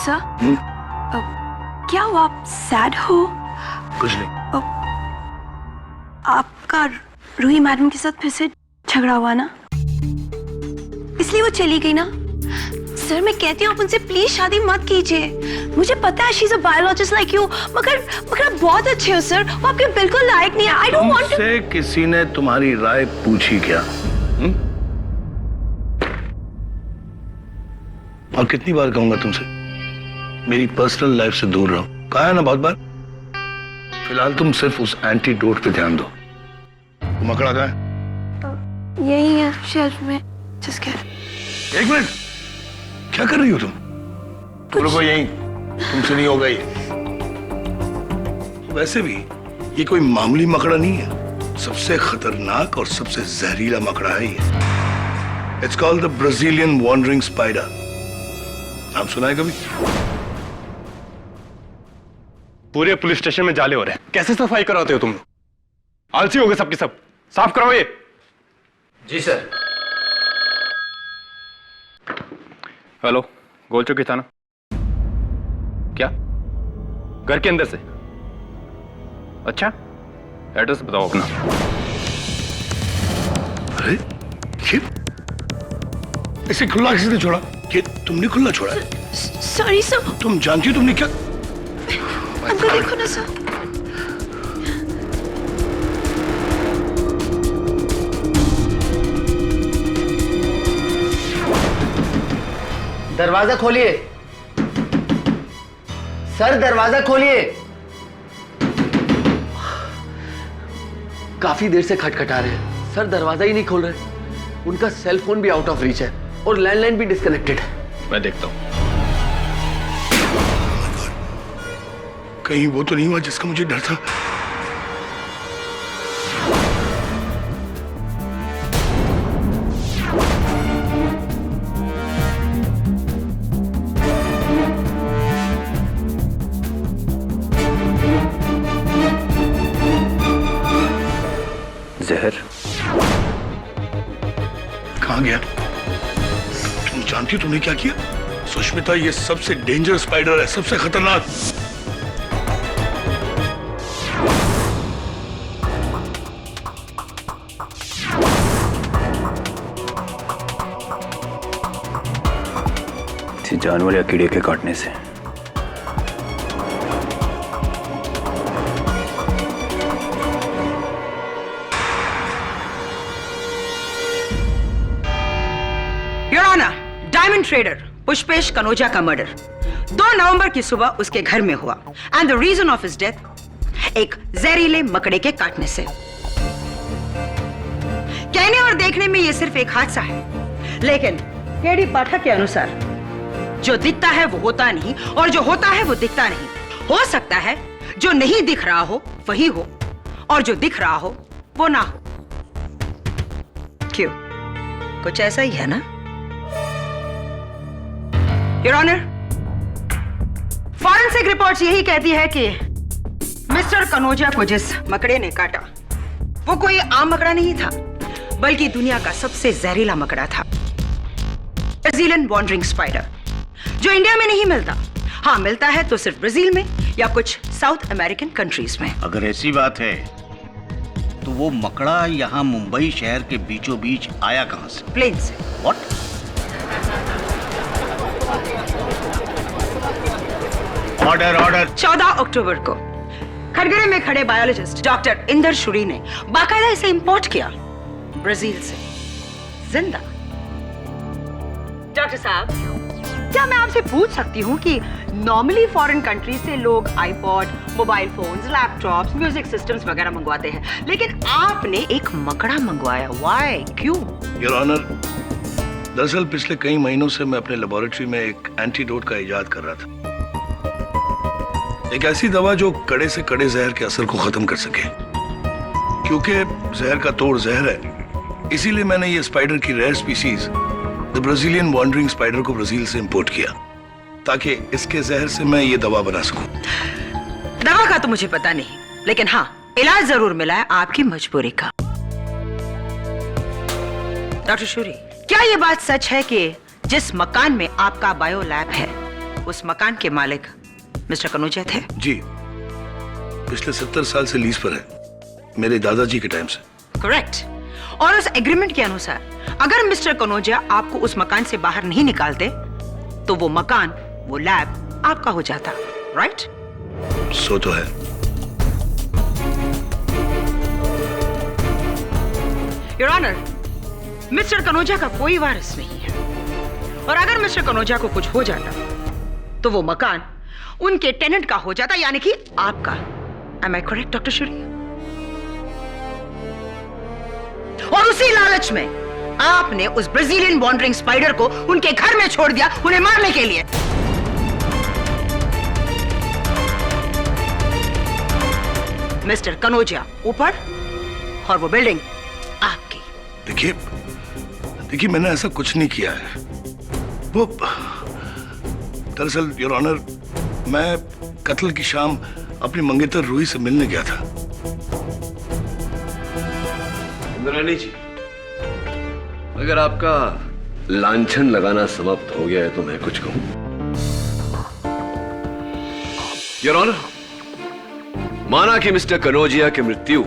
Sir, क्या हुआ? आप सैड हो? कुछ नहीं। आपका रूही मैडम के साथ फिर से झगड़ा हुआ ना, इसलिए वो चली गई ना? सर मैं कहती हूँ आप उनसे प्लीज शादी मत कीजिए। मुझे पता है she is a biologist like you, मगर आप बहुत अच्छे हो सर, वो आपके बिल्कुल लायक नहीं है। I don't want to. तुमसे किसी ने तुम्हारी राय पूछी क्या? और कितनी बार कहूंगा तुमसे मेरी पर्सनल लाइफ से दूर रहो? कहा है ना बहुत बार। फिलहाल तुम सिर्फ उस एंटीडोट पे ध्यान दो। मकड़ा कहाँ है? यही है शेल्फ में। जिसके एक मिनट, क्या कर रही हो तुम रुको यहीं, तुमसे नहीं होगा ये। वैसे भी ये कोई मामूली मकड़ा नहीं है, सबसे खतरनाक और सबसे जहरीला मकड़ा है ये। It's called the Brazilian wandering spider. नाम सुना है कभी? पूरे पुलिस स्टेशन में जाले हो रहे हैं, कैसे सफाई कराते हो तुम लोग? आलसी हो गए सबके सब, साफ कराओ ये। जी सर। हेलो, गोल चौकी थाना। क्या? घर के अंदर से? अच्छा, एड्रेस बताओ अपना। अरे ये इसे खुला किसने छोड़ा? ये तुमने खुला छोड़ा है? Sorry sir. तुम जानती हो तुमने क्या? अंदर देखो ना सर। दरवाजा खोलिए सर, दरवाजा खोलिए। काफी देर से खटखटा रहे हैं सर, दरवाजा ही नहीं खोल रहे। उनका सेल फोन भी आउट ऑफ रीच है और लैंडलाइन भी डिस्कनेक्टेड है। मैं देखता हूं। कहीं वो तो नहीं हुआ जिसका मुझे डर था? जहर कहां गया? तुम जानती हो तुमने क्या किया? सुष्मिता, ये सबसे डेंजरस स्पाइडर है, सबसे खतरनाक। किसी जानवर या कीड़े के काटने से। Your honour, diamond trader Pushpesh Kanoja का मर्डर 2 नवंबर की सुबह उसके घर में हुआ and the reason of his death एक जहरीले मकड़े के काटने से। कहने और देखने में यह सिर्फ एक हादसा है, लेकिन केडी पाठक के अनुसार जो दिखता है वो होता नहीं और जो होता है वो दिखता नहीं। हो सकता है जो नहीं दिख रहा हो वही हो और जो दिख रहा हो वो ना हो। क्यों, कुछ ऐसा ही है ना? योर ऑनर, फॉरेंसिक रिपोर्ट्स यही कहती है कि मिस्टर कनोजा को जिस मकड़े ने काटा वो कोई आम मकड़ा नहीं था, बल्कि दुनिया का सबसे जहरीला मकड़ा था, ब्राजीलियन वॉन्डरिंग स्पाइडर, जो इंडिया में नहीं मिलता। हाँ, मिलता है तो सिर्फ ब्राजील में या कुछ साउथ अमेरिकन कंट्रीज में। अगर ऐसी बात है तो वो मकड़ा यहाँ मुंबई शहर के बीचों बीच आया कहां से? प्लेन से। व्हाट? Order order. 14 अक्टूबर को खड़गड़े में खड़े बायोलॉजिस्ट डॉक्टर इंदर शुरी ने बाकायदा इसे इंपोर्ट किया ब्राजील से, जिंदा। डॉक्टर साहब, क्या मैं आपसे पूछ सकती हूँ कि नॉर्मली फॉरेन कंट्री से लोग iPod, mobile phones, laptops, music systems वगैरह मंगवाते हैं, लेकिन आपने एक मकड़ा मंगवाया, व्हाई, क्यों? योर ऑनर, दरअसल पिछले कई महीनों से मैं अपने लेबोरेटरी में एक एंटीडोट का इजाद कर रहा था, एक ऐसी दवा जो कड़े से कड़े जहर के असर को खत्म कर सके। क्योंकि जहर का तोड़ जहर है, इसीलिए मैंने ये स्पाइडर की rare species the Brazilian wandering spider को ब्राजील से इंपोर्ट किया, ताकि इसके जहर से मैं ये दवा बना सकूं। दवा का तो मुझे पता नहीं, लेकिन हाँ, इलाज जरूर मिला है आपकी मजबूरी का। डॉक्टर शूरी, क्या ये बात सच है कि जिस मकान में आपका बायो लैब है उस मकान के मालिक मिस्टर कनौजिया थे? जी, पिछले 70 साल से लीज पर है, मेरे दादाजी के टाइम से। करेक्ट। और उस एग्रीमेंट के अनुसार अगर मिस्टर कनौजिया आपको उस मकान से बाहर नहीं निकालते तो वो मकान, वो लैब आपका हो जाता, राइट? सो तो है। योर ऑनर, मिस्टर कनौजिया का कोई वारिस नहीं है, और अगर मिस्टर कनौजिया को कुछ हो जाता तो वो मकान उनके टेनेंट का हो जाता, यानी कि आपका। Am I correct doctor Shourie? और उसी लालच में आपने उस ब्राजीलियन वॉन्डरिंग स्पाइडर को उनके घर में छोड़ दिया, उन्हें मारने के लिए। मिस्टर कनौजिया ऊपर और वो बिल्डिंग आपकी। देखिए मैंने ऐसा कुछ नहीं किया है। वो दरअसल योर ऑनर, मैं कत्ल की शाम अपनी मंगेतर रूही से मिलने गया था। इंद्राणी जी, अगर आपका लांछन लगाना समाप्त हो गया है तो मैं कुछ कहूं। योर ऑनर, माना कि मिस्टर कनौजिया की मृत्यु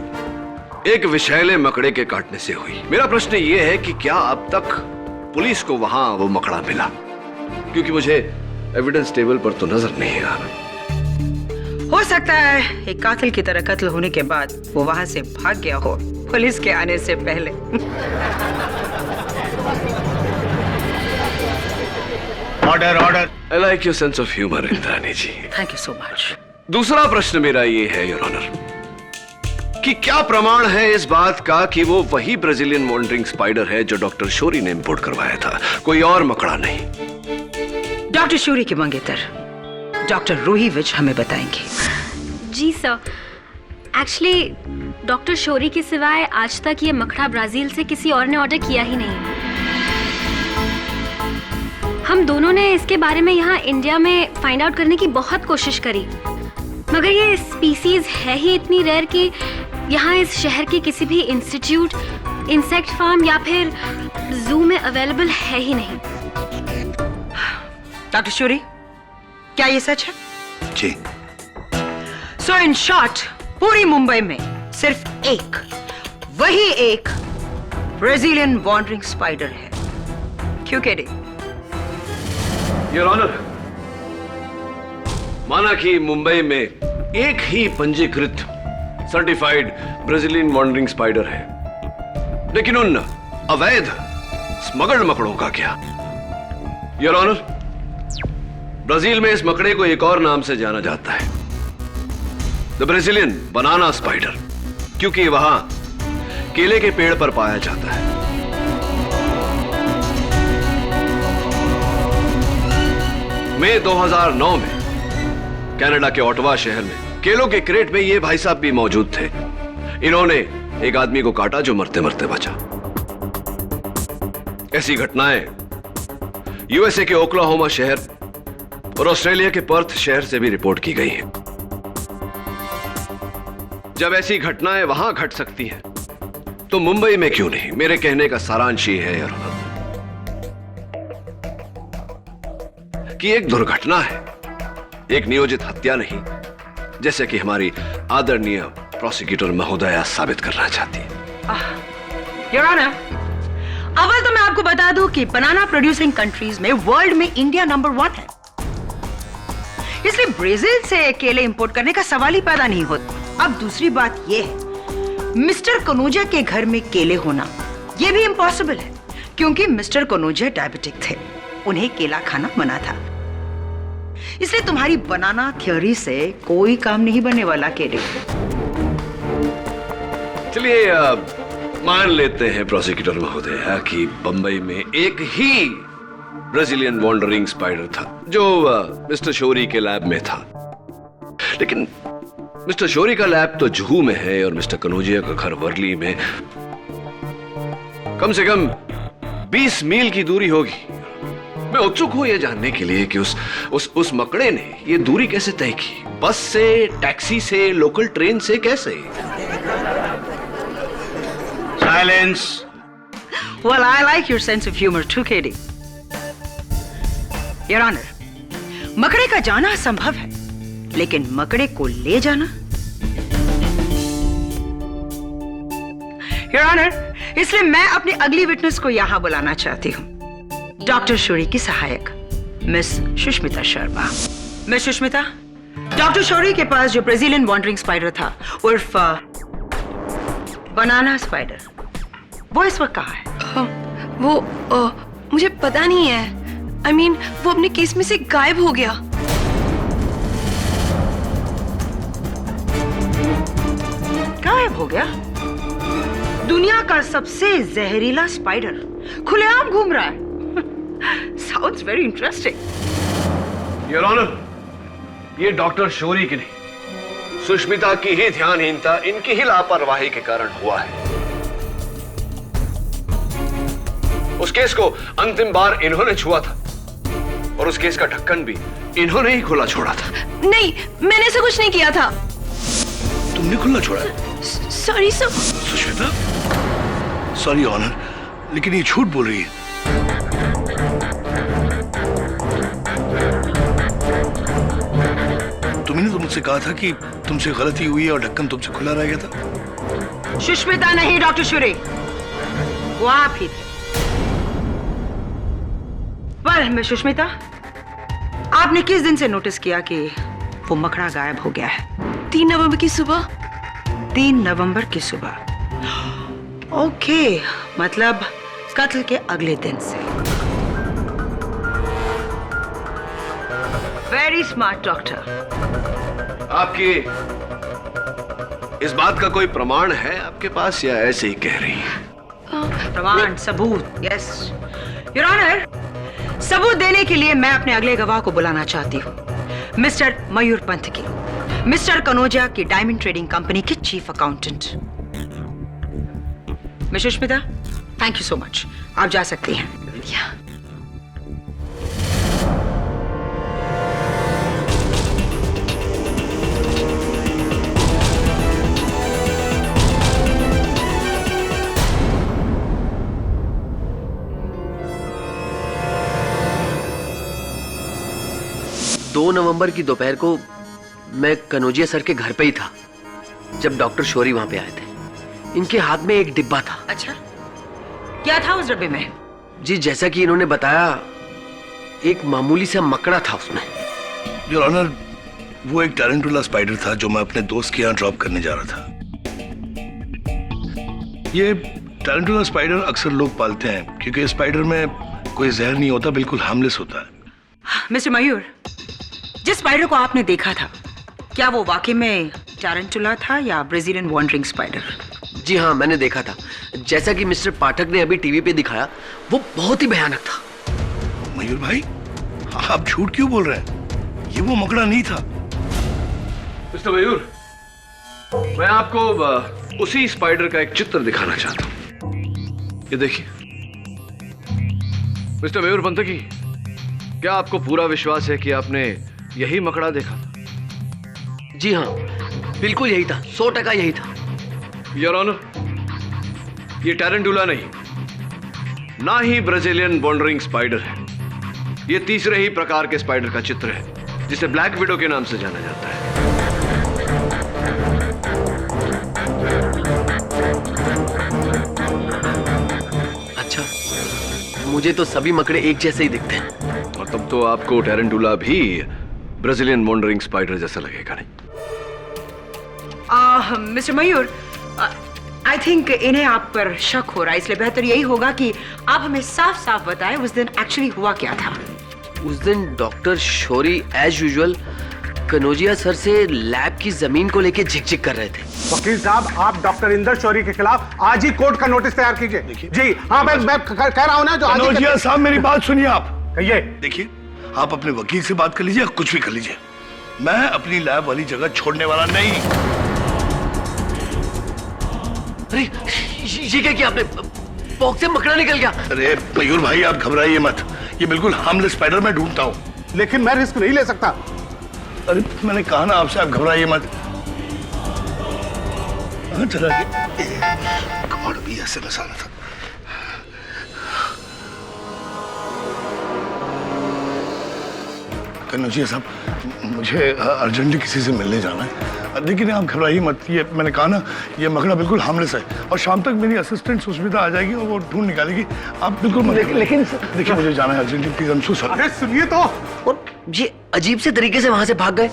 एक विषैले मकड़े के काटने से हुई। मेरा प्रश्न यह है कि क्या अब तक पुलिस को वहां वो मकड़ा मिला? क्योंकि मुझे एविडेंस टेबल पर तो नजर नहीं आ रहा। हो सकता है एक कातिल की तरह कत्ल होने के बाद वो वहां से भाग गया हो, पुलिस के आने से पहले। Order order. I like your sense of humour Indrani ji. Thank you so much. दूसरा प्रश्न मेरा ये है योर ऑनर कि क्या प्रमाण है इस बात का कि वो वही ब्राजीलियन वॉन्डरिंग स्पाइडर है जो डॉक्टर शोरी ने इंपोर्ट करवाया था, कोई और मकड़ा नहीं? डॉक्टर शोरी के मंगेतर डॉक्टर रूही विच हमें बताएंगे। जी सर, एक्चुअली डॉक्टर शोरी के सिवाय आज तक ये मकड़ा ब्राजील से किसी और ने ऑर्डर किया ही नहीं। हम दोनों ने इसके बारे में यहाँ इंडिया में फाइंड आउट करने की बहुत कोशिश करी, मगर ये स्पीसीज है ही इतनी रेयर कि यहाँ इस शहर के किसी भी इंस्टीट्यूट, इंसेक्ट फार्म या फिर जू में अवेलेबल है ही नहीं। डॉक्टर शोरी, क्या ये सच है? जी। सो इन शॉर्ट, पूरी मुंबई में सिर्फ एक, वही एक ब्राजीलियन वॉन्डरिंग स्पाइडर है। क्यों कह रही? योर ऑनर, माना कि मुंबई में एक ही पंजीकृत सर्टिफाइड ब्राजीलियन वॉन्डरिंग स्पाइडर है, लेकिन उन अवैध स्मगल्ड मकड़ों का क्या? योर ऑनर, ब्राजील में इस मकड़े को एक और नाम से जाना जाता है, द ब्राजीलियन बनाना स्पाइडर, क्योंकि वहां केले के पेड़ पर पाया जाता है। मई 2009 में कनाडा के ओटावा शहर में केलों के क्रेट में ये भाई साहब भी मौजूद थे। इन्होंने एक आदमी को काटा जो मरते मरते बचा। ऐसी घटनाएं यूएसए के ओक्लाहोमा शहर और ऑस्ट्रेलिया के पर्थ शहर से भी रिपोर्ट की गई हैं। जब ऐसी घटनाएं वहां घट सकती हैं, तो मुंबई में क्यों नहीं? मेरे कहने का सारांश ये है यार कि एक दुर्घटना है, एक नियोजित हत्या नहीं, जैसे कि हमारी आदरणीय प्रोसिक्यूटर महोदया साबित करना चाहती है। योर ऑनर, अव्वल तो मैं आपको बता दूं कि बनाना प्रोड्यूसिंग कंट्रीज में वर्ल्ड में इंडिया नंबर 1 है, इसलिए ब्राजील से केले इंपोर्ट करने का सवाल ही पैदा नहीं होता। अब दूसरी बात यह है, मिस्टर कनौजिया के घर में केले होना यह भी इम्पॉसिबल है, क्योंकि मिस्टर कनौजिया डायबिटिक थे, उन्हें केला खाना मना था। इसलिए तुम्हारी बनाना थ्योरी से कोई काम नहीं बनने वाला केले। चलिए मान लेते हैं प्रोसिक्यूटर महोदया कि बंबई में एक ही ब्राजीलियन वॉन्डरिंग स्पाइडर था जो मिस्टर शोरी के लैब में था, लेकिन मिस्टर शोरी का लैब तो जुहू में है और मिस्टर कनौजिया का घर वर्ली में कम से कम 20 मील की दूरी होगी। मैं उत्सुक हूं यह जानने के लिए कि उस मकड़े ने यह दूरी कैसे तय की? बस से, टैक्सी से, लोकल ट्रेन से, कैसे? Silence. Well, I like your sense of humor too, Katie. Your Honor, मकड़े का जाना संभव है, लेकिन मकड़े को ले जाना? योर ऑनर, इसलिए मैं अपनी अगली विटनेस को यहां बुलाना चाहती हूं, डॉक्टर शौरी की सहायक miss Sushmita Sharma. Miss Sushmita, doctor Shourie के पास जो ब्राजीलियन वॉन्डरिंग स्पाइडर था उर्फ बनाना स्पाइडर, वो इस वक्त कहाँ है? मुझे पता नहीं है। I mean, वो अपने केस में से गायब हो गया। गायब हो गया? दुनिया का सबसे जहरीला स्पाइडर खुलेआम घूम रहा है। Sounds very interesting. Your honour, ये डॉक्टर शौरी की नहीं, सुष्मिता की ही ध्यानहीनता, इनकी ही लापरवाही के कारण हुआ है। उस केस को अंतिम बार इन्होंने छुआ था और उस केस का ढक्कन भी इन्होंने ही खुला छोड़ा था। नहीं, मैंने ऐसा कुछ नहीं किया था। तुमने खुला छोड़ा? Sorry sir. Sushmita, sorry honour, लेकिन ये झूठ बोल रही है। तुमने तो मुझसे कहा था कि तुमसे गलती हुई है और ढक्कन तुमसे खुला रह गया था। सुष्मिता नहीं डॉक्टर शौरी, वो आप ही थे। पर मैं सुष्मिता, आपने किस दिन से नोटिस किया कि वो मकड़ा गायब हो गया है? 3 नवंबर की सुबह। 3 नवंबर की सुबह। ओके, मतलब कत्ल के अगले दिन से। Very smart doctor. आपकी इस बात का कोई प्रमाण है आपके पास या ऐसे ही कह रही है? प्रमाण, सबूत? यस योर ऑनर, सबूत देने के लिए मैं अपने अगले गवाह को बुलाना चाहती हूँ, मिस्टर मयूर पंत की, मिस्टर कनोजा की डायमंड ट्रेडिंग कंपनी के chief accountant. Miss Sushmita, thank you so much, आप जा सकती हैं। दो नवंबर की दोपहर को मैं कनोजिया सर के घर पे ही था जब डॉक्टर शौरी वहां पे आए थे। इनके हाथ में एक डिब्बा था। अच्छा, क्या था उस डब्बे में? जी, जैसा कि इन्होंने बताया, एक मामूली सा मकड़ा था उसमें। योर ऑनर, वो एक टैरेंटुला स्पाइडर था जो मैं अपने दोस्त के यहाँ ड्रॉप करने जा रहा था। ये टैरेंटुला स्पाइडर अक्सर लोग पालते हैं क्योंकि इस स्पाइडर में कोई जहर नहीं होता, बिल्कुल हार्मलेस होता है। मिस्टर मयूर, जिस स्पाइडर को आपने देखा था, क्या वो वाकई में टैरेंटुला था या ब्राजीलियन वॉन्डरिंग स्पाइडर? जी हाँ, मैंने देखा था। जैसा कि मिस्टर पाठक ने अभी टीवी पे दिखाया, वो बहुत ही भयानक था। मयूर भाई, आप झूठ क्यों बोल रहे हैं? ये वो मकड़ा नहीं था। मिस्टर मयूर, मैं आपको उसी स्पाइडर का एक चित्र दिखाना चाहता हूं। ये देखिए। मिस्टर मयूर पंतकी, क्या आपको पूरा विश्वास है कि आपने यही मकड़ा देखा था? जी हाँ, बिल्कुल यही था, 100% यही था। योर ऑनर, ये टैरेंटुला नहीं, ना ही ब्राजीलियन वॉन्डरिंग स्पाइडर है। ये तीसरे ही प्रकार के स्पाइडर का चित्र है जिसे ब्लैक विडो के नाम से जाना जाता है। अच्छा, मुझे तो सभी मकड़े एक जैसे ही दिखते हैं। और तब तो आपको टैरेंटुला भी ब्राजीलियन वॉन्डरिंग स्पाइडर जैसा लगेगा, नहीं? मिस्टर मयूर, आई थिंक इन्हें आप पर शक हो रहा है, इसलिए बेहतर यही होगा कि आप हमें साफ साफ बताएं उस दिन एक्चुअली हुआ क्या था। उस दिन doctor Shourie as usual Kanojia sir से लैब की जमीन को लेके झिकझिक कर रहे थे। वकील साहब, आप डॉक्टर इंदर शौरी के खिलाफ आज ही कोर्ट का नोटिस तैयार कीजिए। जी हाँ, मैं कह रहा हूँ ना, जो कनोजिया साहब, मेरी बात सुनिए। आप कहिए। देखिए, आप अपने वकील से बात कर लीजिए, कुछ भी कर लीजिए, मैं अपनी लैब वाली जगह छोड़ने वाला नहीं। अरे ये क्या किया आपने? पॉक से मकड़ा निकल गया। अरे मयूर भाई, आप घबराइए मत, ये बिल्कुल हार्मलेस स्पाइडर मैं ढूंढता हूँ। लेकिन मैं रिस्क नहीं ले सकता। अरे मैंने कहा ना आपसे, आप घबराइए मत। चला कमाल भी ऐसे मसाला था। कन्नौजिया साहब, मुझे अर्जेंटली किसी से मिलने जाना है। लेकिन आप घबराइए मत, ये मैंने कहा ना, ये मकड़ा बिल्कुल हार्मलेस है और शाम तक मेरी असिस्टेंट सुष्मिता आ जाएगी और वो ढूंढ निकालेगी। आप बिल्कुल मत। लेकिन देखिए मुझे जाना है urgently, please. I am so sorry. अरे सुनिए तो। और ये अजीब से तरीके से वहां से भाग गए,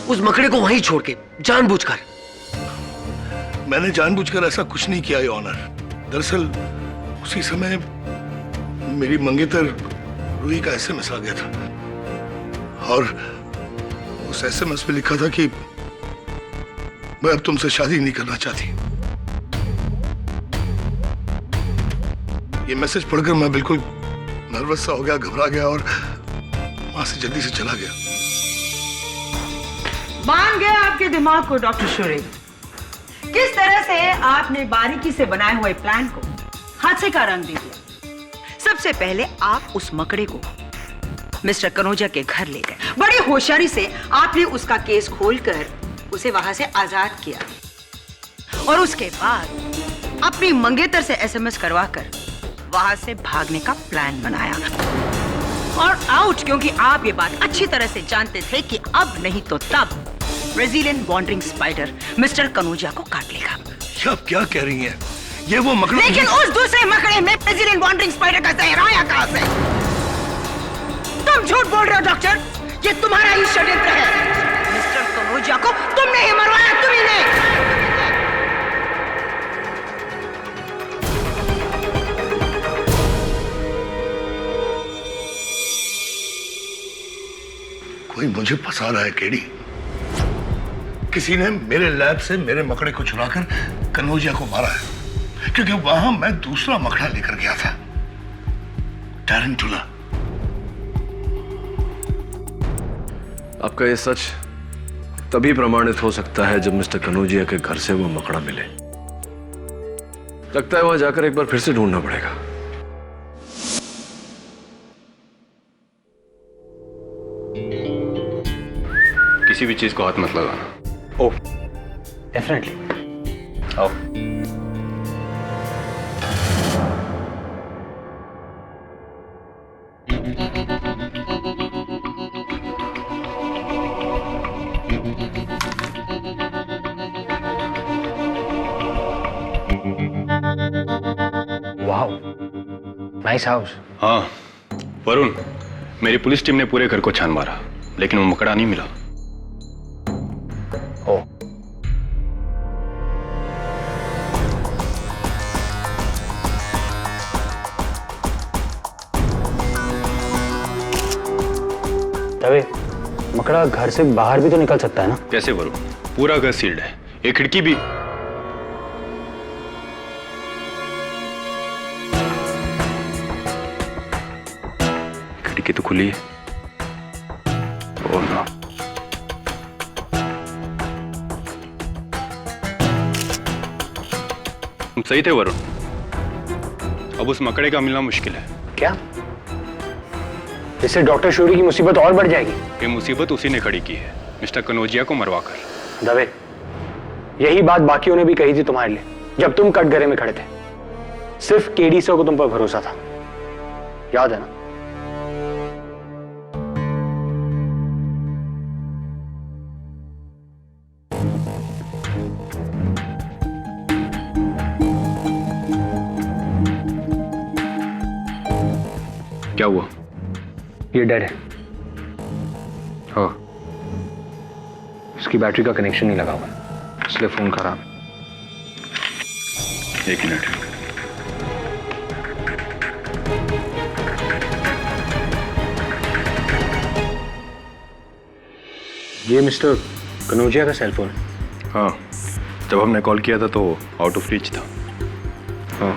उस मकड़े को वहीं छोड़ के, जानबूझकर। मैंने जानबूझकर ऐसा कुछ नहीं किया, योर ऑनर। दरअसल उसी समय मेरी मंगेतर रूही का एसएमएस आ गया था और उस एसएमएस में लिखा था कि मैं अब तुमसे शादी नहीं करना चाहती। ये मैसेज पढ़कर मैं बिल्कुल नर्वस सा हो गया, घबरा गया और वहां से जल्दी से चला गया। मान गया आपके दिमाग को डॉक्टर शोरी। किस तरह से आपने बारीकी से बनाए हुए प्लान को हादसे का रंग दे दिया। सबसे पहले आप उस मकड़े को मिस्टर कनौजिया के घर ले गए। बड़ी होशियारी से आपने उसका केस खोलकर उसे वहां से आजाद किया और उसके बाद अपनी मंगेतर से एसएमएस करवाकर वहां से भागने का प्लान बनाया और आउट, क्योंकि आप ये बात अच्छी तरह से जानते थे कि अब नहीं तो तब Brazilian wandering spider mister Kanaujia को काट लेगा। ये आप क्या कह रही हैं? ये वो मकड़ा। लेकिन उस दूसरे मकड़े में ब्राजीलियन वॉन्डरिंग स्पाइडर का जहर आया कहां से? तुम झूठ बोल रहे हो डॉक्टर, ये तुम्हारा ही षड्यंत्र है। मिस्टर कनौजिया को तुमने ही मरवाया, तुम्ही ने। कोई मुझे फंसा रहा है केडी। किसी ने मेरे लैब से मेरे मकड़े को चुराकर कनौजिया को मारा है, क्योंकि वहां मैं दूसरा मकड़ा लेकर गया था, टैरेंटुला। आपका ये सच तभी प्रमाणित हो सकता है जब मिस्टर कनौजिया के घर से वो मकड़ा मिले। लगता है वहां जाकर एक बार फिर से ढूंढना पड़ेगा। किसी भी चीज को हाथ मत लगाना। ओह, डेफिनेटली। आओ। Wow, nice house. हाँ वरुण, मेरी पुलिस टीम ने पूरे घर को छान मारा, लेकिन वो मकड़ा नहीं मिला। ओह, तवे मकड़ा घर से बाहर भी तो निकल सकता है ना? कैसे वरुण? पूरा घर सील्ड है, एक खिड़की भी। खिड़की तो खुली है। Oh no. तुम सही थे वरुण, अब उस मकड़े का मिलना मुश्किल है। क्या? इससे डॉक्टर शोरी की मुसीबत और बढ़ जाएगी। ये मुसीबत उसी ने खड़ी की है, मिस्टर कनौजिया को मरवाकर। दवे, यही बात बाकियों ने भी कही थी तुम्हारे लिए जब तुम कटघरे में खड़े थे। सिर्फ केडी सर को तुम पर भरोसा था, याद है ना? क्या हुआ? ये डेड है। हाँ, उसकी बैटरी का कनेक्शन नहीं लगा हुआ, इसलिए फोन खराब। एक मिनट। ये मिस्टर कनौजिया का सेल फोन है। हाँ, जब हमने कॉल किया था तो आउट ऑफ रीच था। हाँ,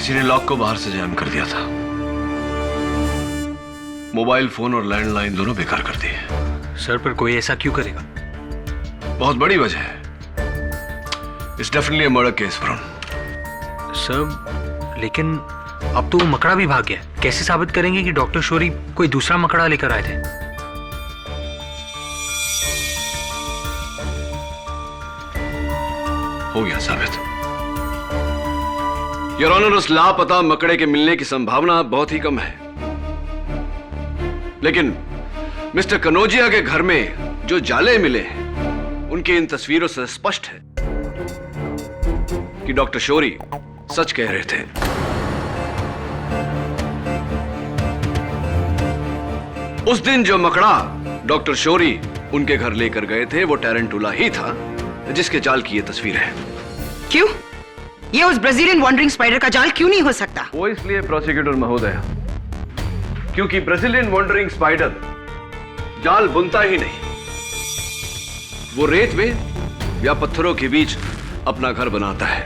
किसी ने लॉक को बाहर से जैम कर दिया था। मोबाइल फोन और लैंडलाइन दोनों बेकार कर दिए। सर, पर कोई ऐसा क्यों करेगा? बहुत बड़ी वजह है। It's definitely a murder case Varun. Sir, लेकिन अब तो वो मकड़ा भी भाग गया। कैसे साबित करेंगे कि डॉक्टर शौरी कोई दूसरा मकड़ा लेकर आए थे? हो गया साबित। योर ऑनर, उस लापता मकड़े के मिलने की संभावना बहुत ही कम है, लेकिन मिस्टर कनौजिया के घर में जो जाले मिले हैं उनकी इन तस्वीरों से स्पष्ट है कि डॉक्टर शौरी सच कह रहे थे। उस दिन जो मकड़ा डॉक्टर शौरी उनके घर लेकर गए थे वो टैरेंटुला ही था जिसके जाल की ये तस्वीर है। क्यों? ये उस ब्राजीलियन वॉन्डरिंग स्पाइडर का जाल क्यों नहीं हो सकता? वो इसलिए प्रोसिक्यूटर महोदय, क्योंकि ब्राजीलियन वॉन्डरिंग स्पाइडर जाल बुनता ही नहीं, वो रेत में या पत्थरों के बीच अपना घर बनाता है।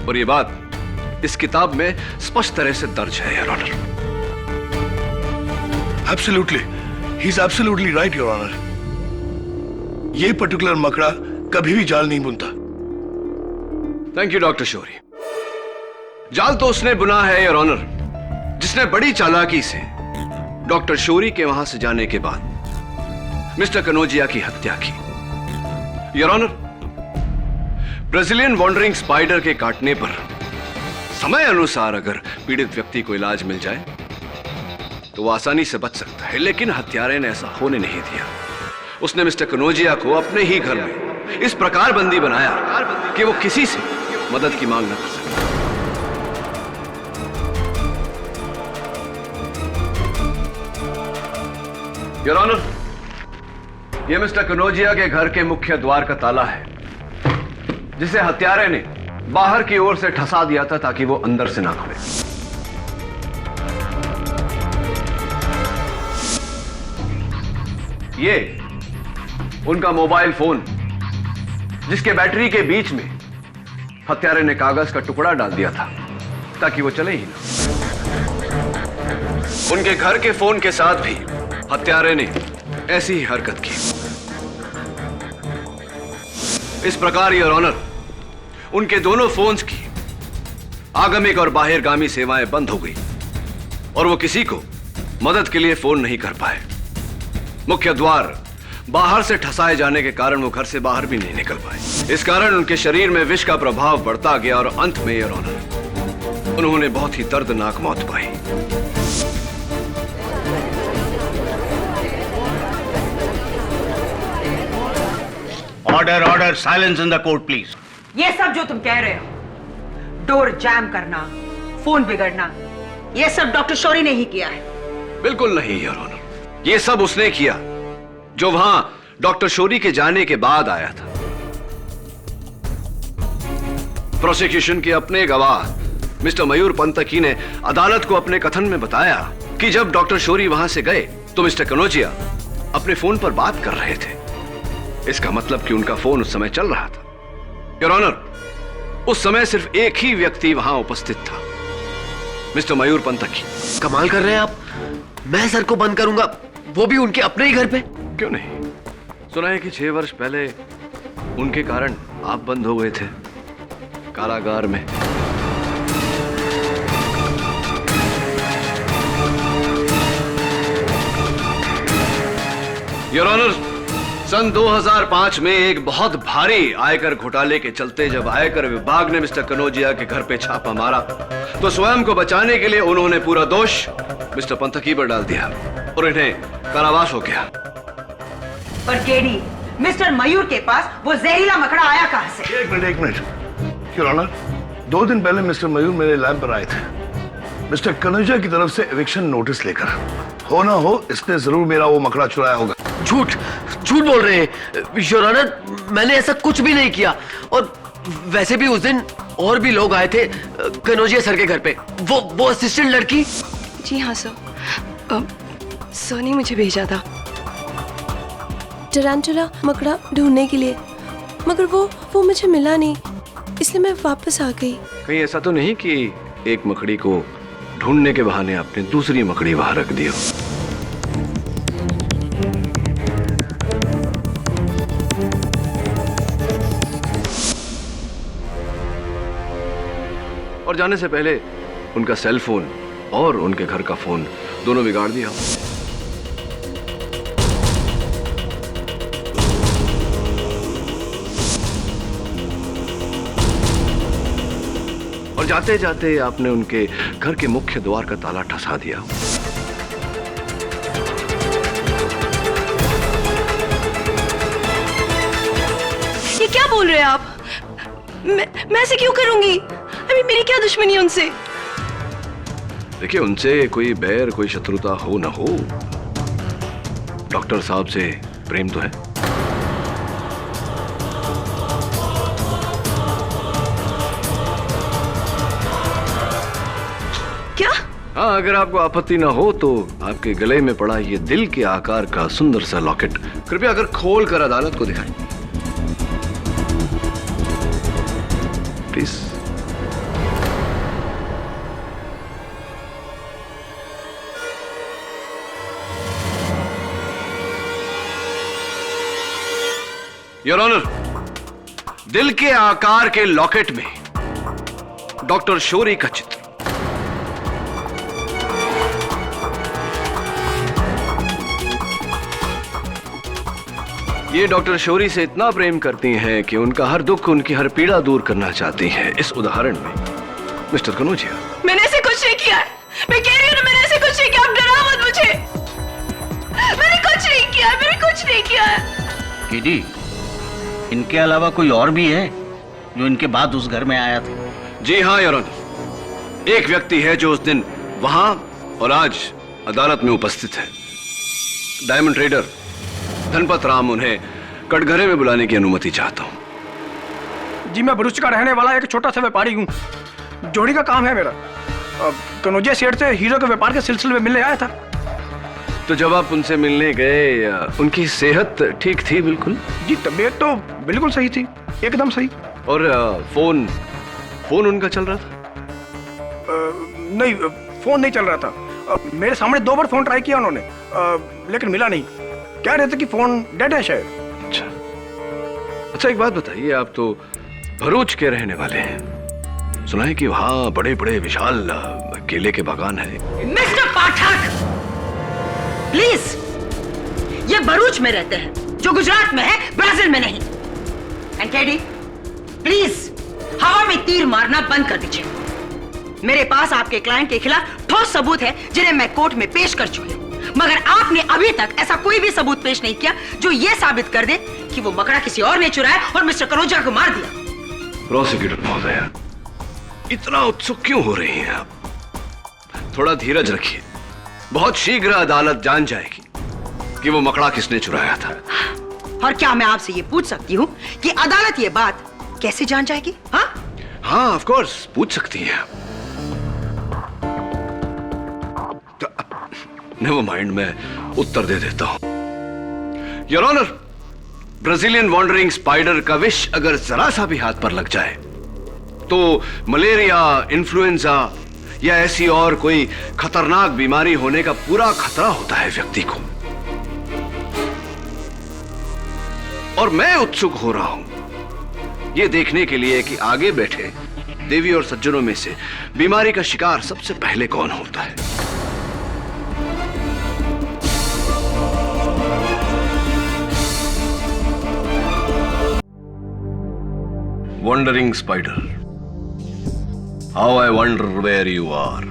और ये बात इस किताब में स्पष्ट तरह से दर्ज है, your honour. Absolutely, he is absolutely right, your honour. ये पर्टिकुलर मकड़ा कभी भी जाल नहीं बुनता। Thank you doctor Shourie. जाल तो उसने बुना है, योर ऑनर, जिसने बड़ी चालाकी से डॉक्टर शौरी के वहां से जाने के बाद मिस्टर कनौजिया की हत्या की। Your honour, Brazilian wandering spider के काटने पर समय अनुसार अगर पीड़ित व्यक्ति को इलाज मिल जाए तो वो आसानी से बच सकता है, लेकिन हत्यारे ने ऐसा होने नहीं दिया। उसने मिस्टर कनौजिया को अपने ही घर में इस प्रकार बंदी बनाया कि वो किसी से मदद की मांग न कर सके। योर ऑनर, यह मिस्टर कनौजिया के घर के मुख्य द्वार का ताला है, जिसे हत्यारे ने बाहर की ओर से ठसा दिया था ताकि वो अंदर से ना खुले। ये उनका मोबाइल फोन, जिसके बैटरी के बीच में हत्यारे ने कागज का टुकड़ा डाल दिया था ताकि वो चले ही ना। उनके घर के फोन के साथ भी हत्यारे ने ऐसी ही हरकत की। इस प्रकार, योर ऑनर, उनके दोनों फोन्स की आगमिक और बाहिरगामी सेवाएं बंद हो गई और वो किसी को मदद के लिए फोन नहीं कर पाए। मुख्य द्वार बाहर से ठसाए जाने के कारण वो घर से बाहर भी नहीं निकल पाए। इस कारण उनके शरीर में विष का प्रभाव बढ़ता गया और अंत में, योर ऑनर, उन्होंने बहुत ही दर्दनाक मौत पाई। Order, order, silence in the court please. ये सब जो तुम कह रहे हो, डोर जैम करना, फोन बिगड़ना, ये सब डॉक्टर शौरी ने ही किया है। बिल्कुल नहीं, योर ऑनर। ये सब उसने किया जो वहां डॉक्टर शौरी के जाने के बाद आया था। प्रोसिक्यूशन के अपने गवाह मिस्टर मयूर पंतकी ने अदालत को अपने कथन में बताया कि जब डॉक्टर शौरी वहां से गए तो मिस्टर कनौजिया अपने फोन पर बात कर रहे थे। इसका मतलब कि उनका फोन उस समय चल रहा था। योर ऑनर, उस समय सिर्फ एक ही व्यक्ति वहां उपस्थित था, मिस्टर मयूर पंतकी। कमाल कर रहे हैं आप। मैं सर को बंद करूंगा, वो भी उनके अपने ही घर पे। क्यों नहीं? सुना है कि 6 वर्ष पहले उनके कारण आप बंद हो गए थे कारागार में। योर ऑनर, सन 2005 में एक बहुत भारी आयकर घोटाले के चलते जब आयकर विभाग ने मिस्टर कनौजिया के घर पे छापा मारा तो स्वयं को बचाने के लिए उन्होंने पूरा दोष मिस्टर पंतकी पर डाल दिया और इन्हें कारावास हो गया। पर केडी, मिस्टर मयूर के पास वो जहरीला मकड़ा आया कहां से? एक मिनट योर ऑनर, 2 दिन पहले मिस्टर मयूर मेरे लैब पर आए थे मिस्टर कनौजिया की तरफ से एविक्शन नोटिस लेकर। हो ना हो, इसने जरूर मेरा वो मकड़ा चुराया होगा। झूठ झूठ बोल रहे हैं योर ऑनर, मैंने ऐसा कुछ भी नहीं किया। और वैसे भी उस दिन और भी लोग आए थे कनौजिया सर के घर पे। वो असिस्टेंट लड़की। जी हाँ सर, सर ने मुझे भेजा था टैरेंटुला मकड़ा ढूंढने के लिए, मगर वो मुझे मिला नहीं, इसलिए मैं वापस आ गई। कहीं ऐसा तो नहीं कि एक मकड़ी को ढूंढने के बहाने आपने दूसरी मकड़ी वहां रख दी हो। और जाने से पहले उनका सेल फोन और उनके घर का फोन दोनों बिगाड़ दिया। और जाते जाते आपने उनके घर के मुख्य द्वार का ताला ठसा दिया। ये क्या बोल रहे हैं आप? मैं ऐसे क्यों करूंगी? अभी मेरी क्या दुश्मनी है उनसे? देखिए, उनसे कोई बैर कोई शत्रुता हो ना हो, डॉक्टर साहब से प्रेम तो है। क्या? हाँ, अगर आपको आपत्ति ना हो तो आपके गले में पड़ा ये दिल के आकार का सुंदर सा लॉकेट कृपया अगर खोल कर अदालत को दिखाएं प्लीज। योर ऑनर, दिल के आकार के लॉकेट में डॉक्टर शौरी का चित्र। ये डॉक्टर शौरी से इतना प्रेम करती हैं कि उनका हर दुख, उनकी हर पीड़ा दूर करना चाहती हैं। इस उदाहरण में मिस्टर कनौजिया, मैंने ऐसे कुछ नहीं किया है। मैं कह रही हूँ ना, मैंने ऐसे कुछ नहीं किया। आप डराओ मत मुझे। मैंने कुछ नहीं किया है, मैंने कुछ नहीं किया है। केडी, इनके अलावा कोई और भी है जो इनके बाद उस घर में आया था? जी हाँ योर ऑनर, एक व्यक्ति है जो उस दिन वहां और आज अदालत में उपस्थित है। डायमंड ट्रेडर धनपत राम उन्हें कटघरे में बुलाने की अनुमति चाहता हूं। जी, मैं भरूच का रहने वाला एक छोटा सा व्यापारी हूँ। जोड़ी का काम है मेरा। कनौजिया सेठ से हीरो के व्यापार के सिलसिले में मिलने आया था। तो जब आप उनसे मिलने गए, उनकी सेहत ठीक थी? बिल्कुल जी, तबीयत तो बिल्कुल सही थी, एकदम सही। और फोन उनका चल रहा था? नहीं, फोन नहीं चल रहा था। मेरे सामने 2 बार फोन ट्राई किया उन्होंने, लेकिन मिला नहीं। कह रहे थे कि फोन डेड है शायद। अच्छा, एक बात बताइए, आप तो भरूच के रहने वाले हैं। सुना है कि वहां बड़े बड़े विशाल केले के बागान है। मिस्टर पाठक, प्लीज, ये भरूच में रहते हैं, जो गुजरात में है, ब्राजील में नहीं। एंड केडी, प्लीज हवा में तीर मारना बंद कर दीजिए। मेरे पास आपके क्लाइंट के खिलाफ ठोस सबूत है जिन्हें मैं कोर्ट में पेश कर चुकी हूं, मगर आपने अभी तक ऐसा कोई भी सबूत पेश नहीं किया जो यह साबित कर दे कि वो मकड़ा किसी और ने चुराया और मिस्टर कनौजिया को मार दिया। प्रोसिक्यूटर महोदय, इतना उत्सुक क्यों हो रही हैं आप? थोड़ा धीरज रखिए। बहुत शीघ्र अदालत जान जाएगी कि वो मकड़ा किसने चुराया था। और क्या मैं आपसे ये पूछ सकती हूँ कि अदालत ये बात कैसे जान जाएगी? हाँ, ऑफ कोर्स पूछ सकती हैं आप। नेवर माइंड, मैं उत्तर दे देता हूं। Your honour, Brazilian wandering spider का विष अगर जरा सा भी हाथ पर लग जाए तो मलेरिया, इन्फ्लुएंजा या ऐसी और कोई खतरनाक बीमारी होने का पूरा खतरा होता है व्यक्ति को। और मैं उत्सुक हो रहा हूं यह देखने के लिए कि आगे बैठे देवी और सज्जनों में से बीमारी का शिकार सबसे पहले कौन होता है। Wandering spider, how I wonder where you are.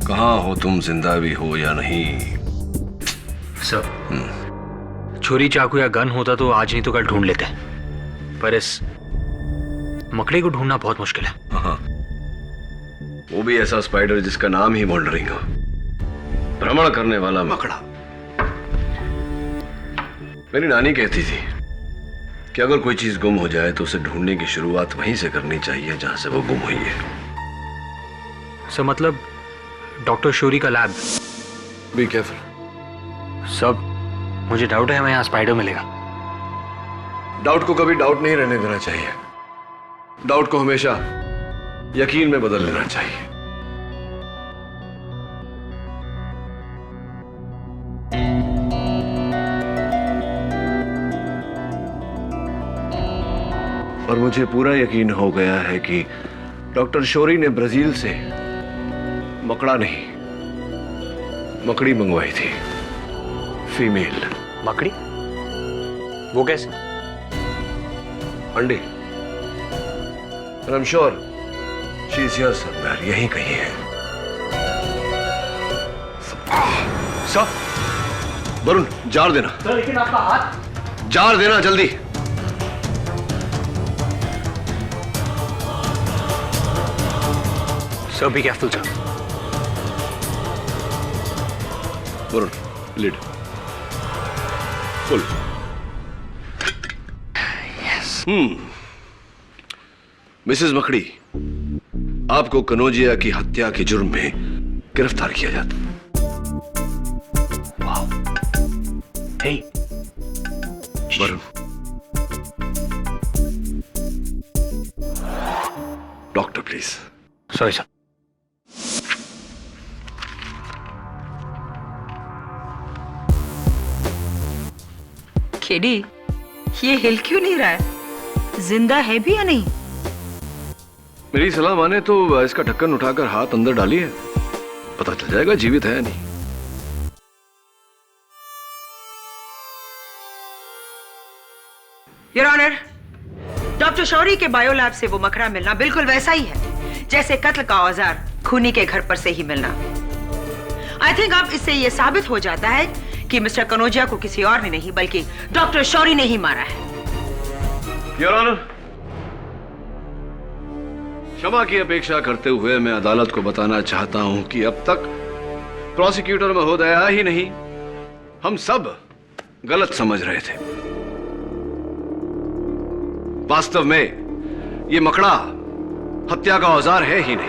कहाँ हो तुम, जिंदा भी हो या नहीं? सर, छुरी, चाकू या गन होता तो आज नहीं तो कल ढूंढ लेते, पर इस मकड़े को ढूंढना बहुत मुश्किल है। हाँ, वो भी ऐसा स्पाइडर जिसका नाम ही वॉन्डरिंग हो, भ्रमण करने वाला मकड़ा। मेरी नानी कहती थी कि अगर कोई चीज गुम हो जाए तो उसे ढूंढने की शुरुआत वहीं से करनी चाहिए जहां से वो गुम हुई है। सर, मतलब डॉक्टर शौरी का लैब। Be careful. सब मुझे डाउट है मैं यहाँ स्पाइडर मिलेगा। डाउट को कभी डाउट नहीं रहने देना चाहिए। डाउट को हमेशा यकीन में बदल लेना चाहिए। और मुझे पूरा यकीन हो गया है कि डॉक्टर शौरी ने ब्राजील से मकड़ा नहीं, मकड़ी मंगवाई थी, फीमेल। मकड़ी? वो कैसे? अंडे। And I'm sure she's here somewhere, यहीं कहीं है। सर, वरुण, जार देना। सर, लेकिन आपका हाथ। जार देना जल्दी। Sir, be careful sir. Varun, lid full. Mrs मकड़ी, आपको कनौजिया की हत्या के जुर्म में गिरफ्तार किया जाता। Hey, Varun, doctor please. Sorry sir. KD, ये हिल क्यों नहीं रहा है? जिंदा है भी या नहीं? मेरी सलाह माने तो इसका ढक्कन उठाकर हाथ अंदर डालिए, पता चल जाएगा जीवित है या नहीं। योर ऑनर, डॉक्टर शौरी के बायोलैब से वो मकड़ा मिलना बिल्कुल वैसा ही है जैसे कत्ल का औजार खूनी के घर पर से ही मिलना। आई थिंक अब इससे यह साबित हो जाता है कि मिस्टर कनौजिया को किसी और ने नहीं बल्कि डॉक्टर शौरी ने ही मारा है। योर ऑनर, क्षमा की अपेक्षा करते हुए मैं अदालत को बताना चाहता हूं कि अब तक प्रोसिक्यूटर महोदया ही नहीं, हम सब गलत समझ रहे थे। वास्तव में यह मकड़ा हत्या का औजार है ही नहीं।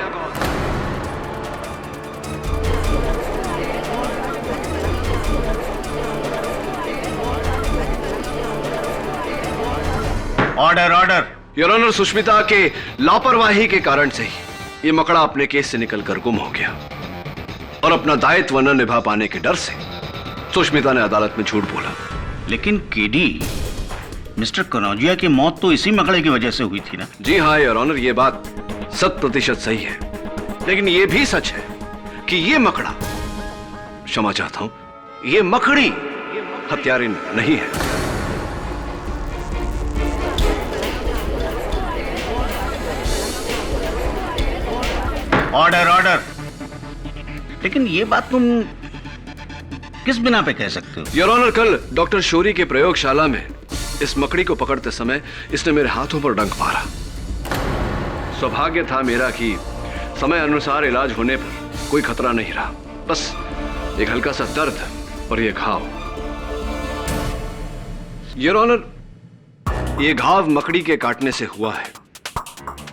Order order. Your honour, Sushmita के लापरवाही के कारण से ही यह मकड़ा अपने केस से निकलकर गुम हो गया और अपना दायित्व न निभा पाने के डर से सुष्मिता ने अदालत में झूठ बोला। लेकिन केडी, मिस्टर कनौजिया की मौत तो इसी मकड़े की वजह से हुई थी ना? जी हाँ योर ऑनर, यह बात 100% सही है, लेकिन यह भी सच है कि यह मकड़ा, क्षमा चाहता हूं, यह मकड़ी हत्यारी नहीं है। Order order. लेकिन ये बात तुम किस बिना पे कह सकते हो? योर ऑनर, कल डॉक्टर शौरी के प्रयोगशाला में इस मकड़ी को पकड़ते समय इसने मेरे हाथों पर डंक मारा। सौभाग्य था मेरा कि समय अनुसार इलाज होने पर कोई खतरा नहीं रहा, बस एक हल्का सा दर्द और ये घाव। योर ऑनर, ये घाव मकड़ी के काटने से हुआ है,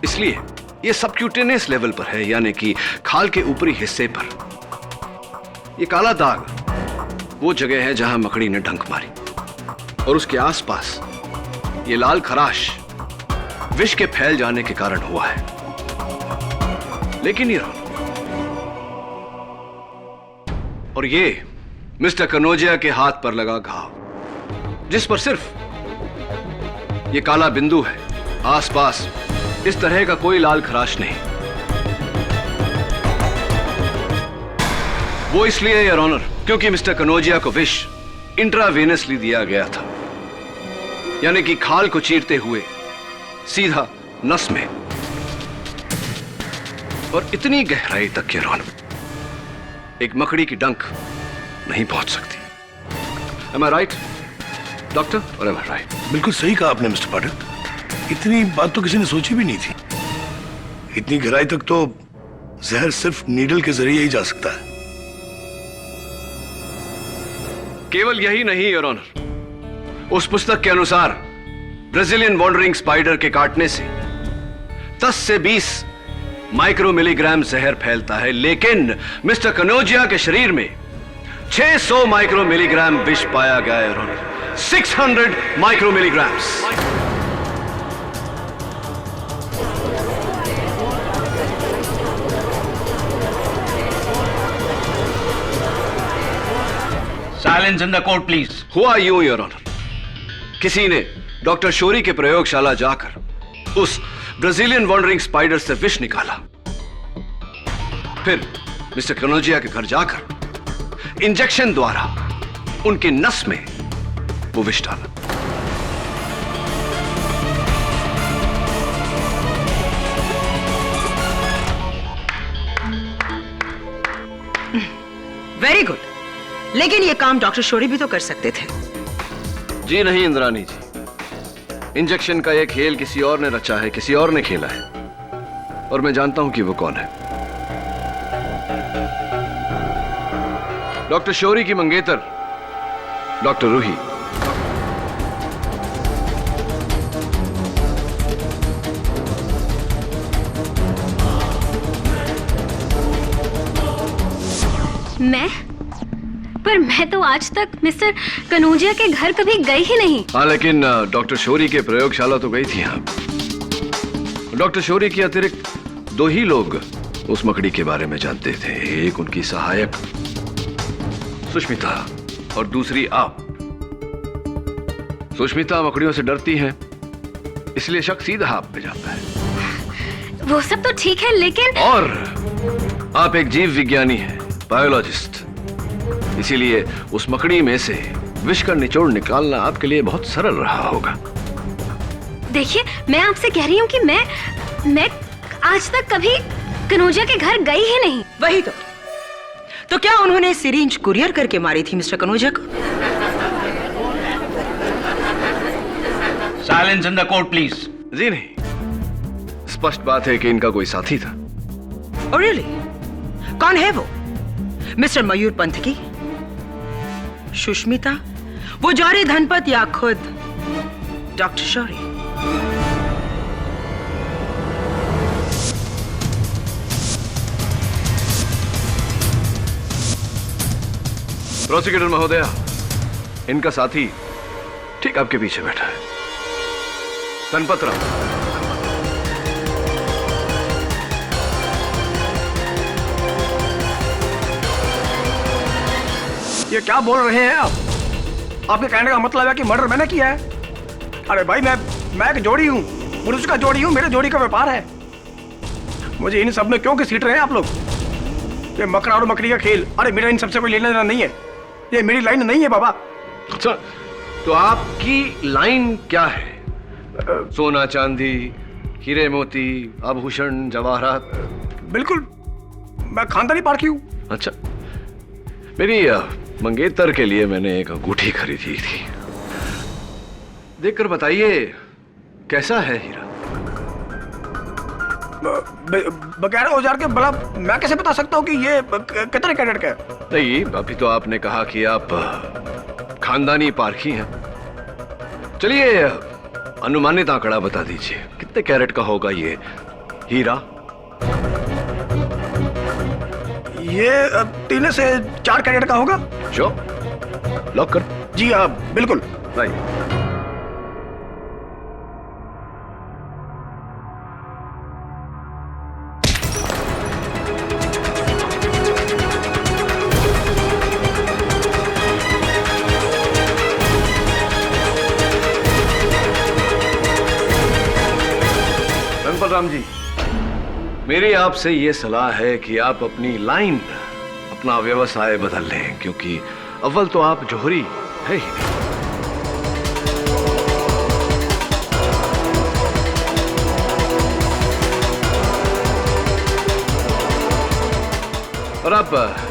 इसलिए ये सबक्यूटेनियस लेवल पर है, यानी कि खाल के ऊपरी हिस्से पर। ये काला दाग वो जगह है जहां मकड़ी ने डंक मारी, और उसके आसपास ये लाल खराश विष के फैल जाने के कारण हुआ है। लेकिन ये और ये मिस्टर कनौजिया के हाथ पर लगा घाव, जिस पर सिर्फ ये काला बिंदु है, आसपास इस तरह का कोई लाल खराश नहीं। वो इसलिए योर ऑनर क्योंकि मिस्टर कनौजिया को विष इंट्रावेनसली दिया गया था, यानी कि खाल को चीरते हुए सीधा नस में, और इतनी गहराई तक योर ऑनर एक मकड़ी की डंक नहीं पहुंच सकती। Am I right, doctor? और am I right? बिल्कुल सही कहा आपने मिस्टर पाठक, इतनी बात तो किसी ने सोची भी नहीं थी। इतनी गहराई तक तो जहर सिर्फ नीडल के जरिए ही जा सकता है। केवल यही नहीं योर ऑनर, उस पुस्तक के अनुसार ब्राजीलियन वॉन्डरिंग स्पाइडर के काटने से 10 से 20 माइक्रो मिलीग्राम जहर फैलता है, लेकिन मिस्टर कनौजिया के शरीर में 600 माइक्रो मिलीग्राम विष पाया गया your honour, 600 micro milligrams. Silence in the court please. हुआ यूं योर ऑनर, किसी ने डॉक्टर शोरी के प्रयोगशाला जाकर उस ब्राजीलियन वॉन्डरिंग स्पाइडर से विष निकाला, फिर मिस्टर कनौजिया के घर जाकर इंजेक्शन द्वारा उनकी नस में वो विष डाला। वेरी गुड, लेकिन ये काम डॉक्टर शोरी भी तो कर सकते थे। जी नहीं इंद्रानी जी, इंजेक्शन का यह खेल किसी और ने रचा है, किसी और ने खेला है, और मैं जानता हूं कि वो कौन है। डॉक्टर शोरी की मंगेतर डॉक्टर रूही। पर मैं तो आज तक मिस्टर कनौजिया के घर कभी गई ही नहीं। हाँ, लेकिन डॉक्टर शोरी के प्रयोगशाला तो गई थी आप। डॉक्टर शोरी के अतिरिक्त 2 ही लोग उस मकड़ी के बारे में जानते थे, एक उनकी सहायक सुष्मिता और दूसरी आप। सुष्मिता मकड़ियों से डरती हैं, इसलिए शक सीधा आप पे जाता है। वो सब तो ठीक है, लेकिन और आप एक जीव विज्ञानी हैं, बायोलॉजिस्ट, इसीलिए उस मकड़ी में से विष का निचोड़ निकालना आपके लिए बहुत सरल रहा होगा। देखिए, मैं आपसे कह रही हूँ कि मैं आज तक कभी कनौजिया के घर गई ही नहीं। वही तो क्या उन्होंने सिरिंज कुरियर करके मारी थी मिस्टर कनौजिया को? Silence in the court please. जी नहीं, स्पष्ट बात है कि इनका कोई साथी था। Oh, really? कौन है वो? मिस्टर मयूर पंथ की, सुष्मिता, वो जौहरी धनपत, या खुद डॉक्टर शौरी? प्रोसिक्यूटर महोदया, इनका साथी ठीक आपके पीछे बैठा है, धनपत राव। ये क्या बोल रहे हैं आप? आपके कहने का मतलब है कि मर्डर मैंने किया है? अरे भाई, मैं एक जोड़ी हूँ, पुरुष का जोड़ी हूँ, मेरे जोड़ी का व्यापार है। मुझे इन सब में क्यों घसीट रहे हैं आप लोग? ये मकड़ा और मकड़ी का खेल, अरे मेरा इन सबसे कोई लेना देना नहीं है, ये मेरी लाइन नहीं है बाबा। अच्छा, तो आपकी लाइन क्या है? सोना चांदी, हीरे मोती, आभूषण, जवाहरात? बिल्कुल, मैं खानदानी पारखी हूँ। अच्छा, मेरी मंगेतर के लिए मैंने एक अंगूठी खरीदी थी, देखकर बताइए कैसा है हीरा? बगैर औजार के भला मैं कैसे बता सकता हूँ कि ये कितने कैरेट का है? नहीं, अभी तो आपने कहा कि आप खानदानी पारखी हैं। चलिए, अनुमानित आंकड़ा बता दीजिए, कितने कैरेट का होगा ये हीरा? ये 3 से 4 कैरेट का होगा। श्योर? लॉक कर? जी हाँ, बिल्कुल। राइट। राम जी, मेरी आपसे यह सलाह है कि आप अपनी लाइन, अपना व्यवसाय बदल लें, क्योंकि अव्वल तो आप जौहरी है ही नहीं। और आप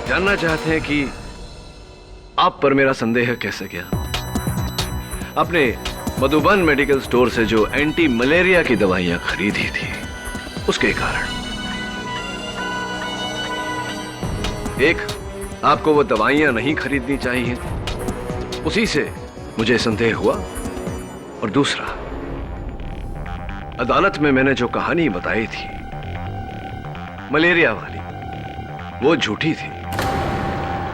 जानना चाहते हैं कि आप पर मेरा संदेह कैसे गया? आपने मधुबन मेडिकल स्टोर से जो एंटी मलेरिया की दवाइयां खरीदी थी, उसके कारण एक, आपको वो दवाइयां नहीं खरीदनी चाहिए, उसी से मुझे संदेह हुआ, और दूसरा, अदालत में मैंने जो कहानी बताई थी मलेरिया वाली, वो झूठी थी,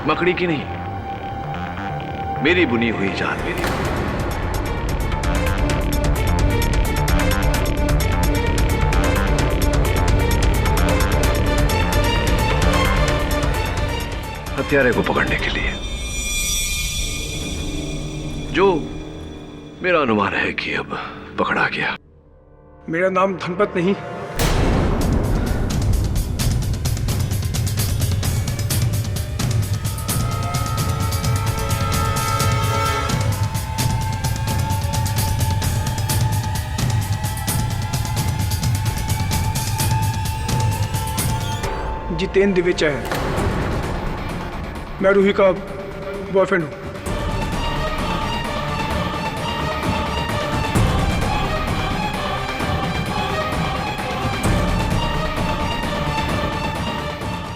मकड़ी की नहीं, मेरी बुनी हुई जाल मेरी। हत्यारे को पकड़ने के लिए जो मेरा अनुमान है कि अब पकड़ा गया। मेरा नाम धनपत नहीं, जितेंद्र दिवेचा है। मैं रूही का बॉयफ्रेंड हूं।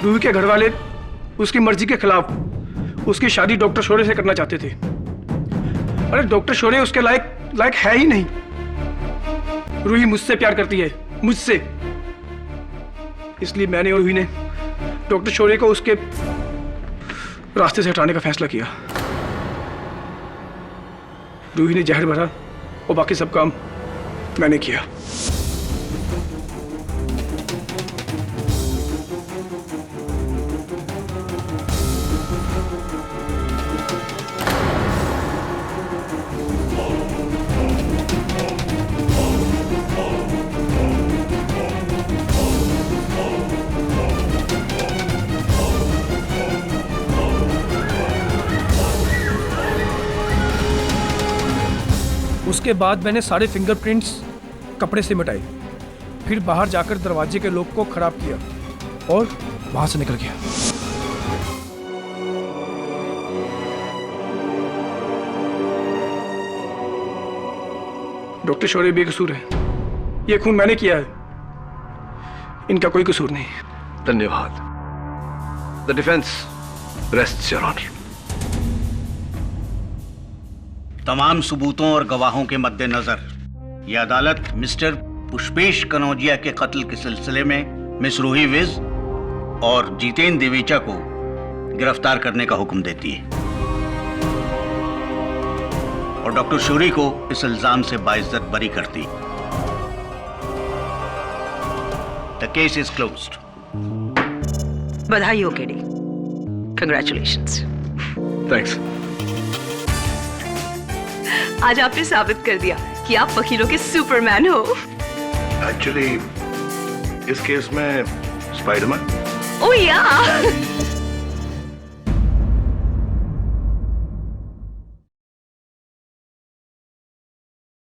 रूही के घर वाले उसकी मर्जी के खिलाफ उसकी शादी डॉक्टर शोरे से करना चाहते थे। अरे डॉक्टर शोरे उसके लायक है ही नहीं। रूही मुझसे प्यार करती है, मुझसे। इसलिए मैंने और रूही ने डॉक्टर शोरे को उसके रास्ते से हटाने का फैसला किया। रूही ने जहर भरा और बाकी सब काम मैंने किया। उसके बाद मैंने सारे फिंगरप्रिंट्स कपड़े से मिटाए, फिर बाहर जाकर दरवाजे के लॉक को खराब किया और वहां से निकल गया। डॉक्टर शौर्य बेकसूर है। ये खून मैंने किया है, इनका कोई कसूर नहीं। धन्यवाद। The defence rests your honour. तमाम सबूतों और गवाहों के मद्देनजर यह अदालत मिस्टर पुष्पेश कनौजिया के कत्ल के सिलसिले में मिस रूही विज और जितेंद्र दिवेचा को गिरफ्तार करने का हुक्म देती है और डॉक्टर शौरी को इस इल्जाम से बाइज्जत बरी करती। The case is closed. बधाई हो केडी, कंग्रेचुलेशंस। थैंक्स। आज आपने साबित कर दिया कि आप वकीलों के सुपरमैन हो। एक्चुअली इस केस में स्पाइडरमैन। ओह या